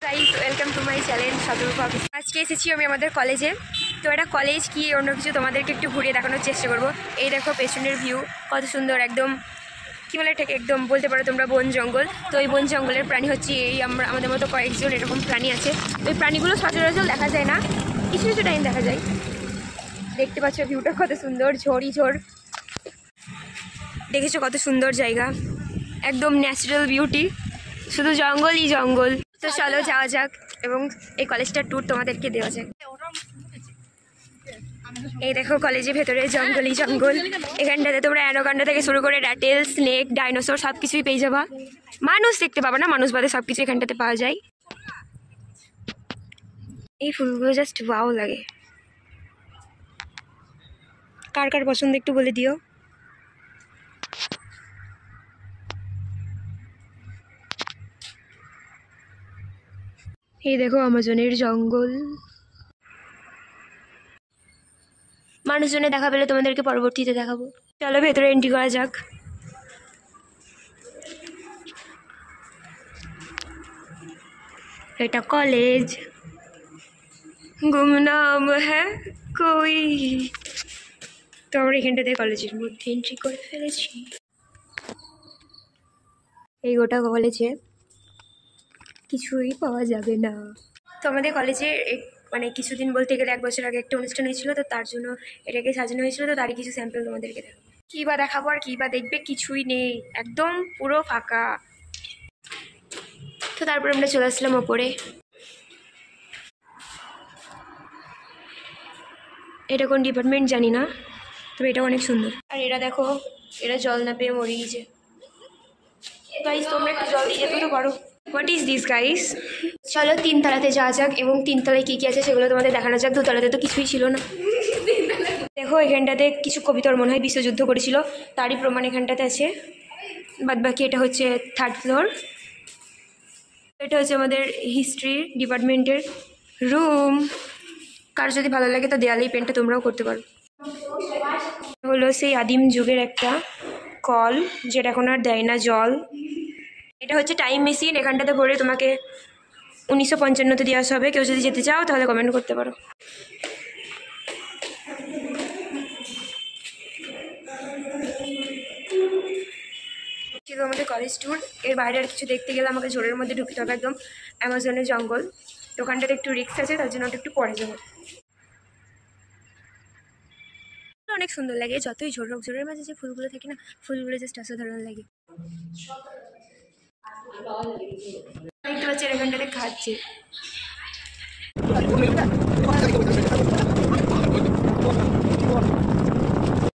Guys welcome to my channel সাদুরূপ office. আজকে এসেছি আমি আমাদের কলেজে। তো এটা কলেজ কি অন্য কিছু তোমাদেরকে একটু ঘুরিয়ে দেখানোর চেষ্টা করব। এই দেখো পেছনের ভিউ কত সুন্দর, একদম কী বলে এটাকে, একদম বলতে পারো তোমরা বন জঙ্গল। তো এই বন জঙ্গলের প্রাণী হচ্ছে এই আমাদের মতো কয়েকজন এরকম প্রাণী আছে। ওই প্রাণীগুলো সচরাচর দেখা যায় না, কিছু কিছু টাইম দেখা যায়। দেখতে পাচ্ছ ভিউটা কত সুন্দর, ঝড়ই ঝড়। দেখেছো কত সুন্দর জায়গা, একদম ন্যাচারাল বিউটি, শুধু জঙ্গলই জঙ্গল। তো চলো যাওয়া যাক এবং এই কলেজটার ট্যুর তোমাদেরকে দেওয়া যাক। এই দেখো কলেজের ভেতরে জঙ্গলই জঙ্গল। এখানটাতে তোমরা অ্যানাকন্ডা থেকে শুরু করে র্যাটেল, স্নেক, ডাইনোসর সব কিছুই পেয়ে যাবা। মানুষ দেখতে পাবা না, মানুষ বাদে সব কিছু এখানটাতে পাওয়া যায়। এই ফুলগুলো জাস্ট ওয়াও লাগে। কার কার পছন্দ একটু বলে দিও। এই দেখো আমাজনের জঙ্গল। মানুষজনে দেখা পেলে তোমাদেরকে পরবর্তীতে দেখাবো। চলো ভেতরে এন্ট্রি করা যাক। এটা কলেজ, গুমনাম হ্যাঁ কই। তো আমরা এখানটাতে কলেজের মধ্যে এন্ট্রি করে ফেলেছি। এই গোটা কলেজে কিছুই পাওয়া যাবে না। তো আমাদের কলেজে মানে কিছুদিন বলতে গেলে 1 বছর আগে একটা অনুষ্ঠান হয়েছিল, তো তার জন্য এটাকে সাজানো হয়েছিল। তো তারই কিছু স্যাম্পল তোমাদেরকে দেখাবো। কী বা দেখাবো আর কী বা দেখবে, কিছুই নেই, একদম পুরো ফাঁকা। তো তারপর আমরা চলে আসলাম ওপরে। এটা কোন ডিপার্টমেন্ট জানি না, তবে এটা অনেক সুন্দর। আর এরা দেখো, এরা জল না পেয়ে মরে গিয়েছে। গাইস তোমরা একটু জল দিয়ে যেতে তো পারো। What is this guys. চলো 3 তলাতে যাওয়া যাক এবং 3 তলায় কী কী আছে সেগুলো তোমাদের দেখানো যাক। 2 তলাতে তো কিছুই ছিল না। দেখো এখানটাতে কিছু কবিতর মনে হয় বিশ্বযুদ্ধ করেছিল, তারই প্রমাণ এখানটাতে আছে। বাদ বাকি এটা হচ্ছে 3rd ফ্লোর। এটা হচ্ছে আমাদের হিস্ট্রি ডিপার্টমেন্টের রুম। কার যদি ভালো লাগে তো দেয়ালেই পেন্টটা তোমরাও করতে পারো। হলো সেই আদিম যুগের একটা কল, যেটা এখন আর দেয় না জল। এটা হচ্ছে টাইম মেশিন, এখানটাতে ভরে তোমাকে 1955-তে দিয়ে আসা হবে। কেউ যদি যেতে চাও তাহলে কমেন্ট করতে পারো। ছিল আমাদের কলেজ ট্যুর। এর বাইরে আর কিছু দেখতে গেলে আমাকে ঝোড়ের মধ্যে ঢুকতে হবে, একদম অ্যামাজনের জঙ্গল। দোকানটাতে একটু রিস্ক আছে, তার জন্য একটু পরে যাবো। অনেক সুন্দর লাগে, যতই ঝোড় হোক, ঝোড়ের মাঝে যে ফুলগুলো থাকে না, ফুলগুলো জাস্ট অসাধারণ লাগে। দেখতে পাচ্ছি এখানটাতে খাচ্ছে।